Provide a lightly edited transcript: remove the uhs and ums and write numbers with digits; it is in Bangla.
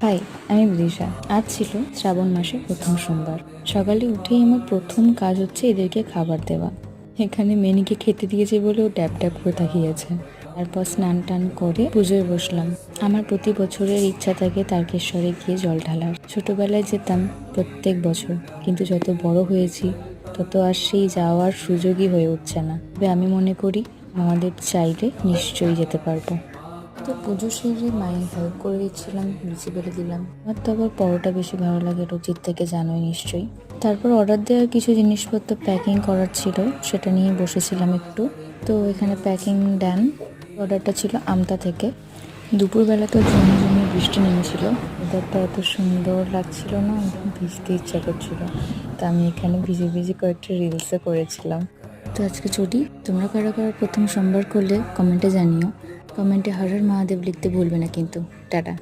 হাই, আমি বিদিশা। আজ ছিল শ্রাবণ মাসের প্রথম সোমবার। সকালে উঠেই আমার প্রথম কাজ হচ্ছে এদেরকে খাবার দেওয়া। এখানে মেনিকে খেতে দিয়েছে বলে ও ট্যাপ ট্যাপ করে তাকিয়েছে। তারপর স্নান টান করে পুজোয় বসলাম। আমার প্রতি বছরের ইচ্ছা থাকে তারকেশ্বরে গিয়ে জল ঢালার। ছোটবেলায় যেতাম প্রত্যেক বছর, কিন্তু যত বড় হয়েছি তত আর সেই যাওয়ার সুযোগই হয়ে উঠছে না। তবে আমি মনে করি আমাদের চাইলে নিশ্চয়ই যেতে পারবো। তো পুজো সেরে মায়ের হেল্প করে দিচ্ছিলাম, লুচি বেলে দিলাম। আমার তো আবার পরোটা বেশি ভালো লাগে রুচির থেকে, জানোই নিশ্চয়ই। তারপর অর্ডার দেওয়ার কিছু জিনিসপত্র প্যাকিং করার ছিল, সেটা নিয়ে বসেছিলাম একটু। তো এখানে প্যাকিং ডান। অর্ডারটা ছিল আমতা থেকে। দুপুরবেলা তো ঝুমঝুমি বৃষ্টি নেমেছিল। ওয়েদারটা এত সুন্দর লাগছিল না, একদম ভিজতে ইচ্ছা করছিল। তা আমি এখানে ভিজে ভিজে কয়েকটা রিলসও করেছিলাম। তো আজকে ছুটি। তোমরা কারা কারা প্রথম সোমবার করলে কমেন্টে জানিও। কমেন্টে হর হর মহাদেব লিখতে ভুলবে না কিন্তু। টাটা।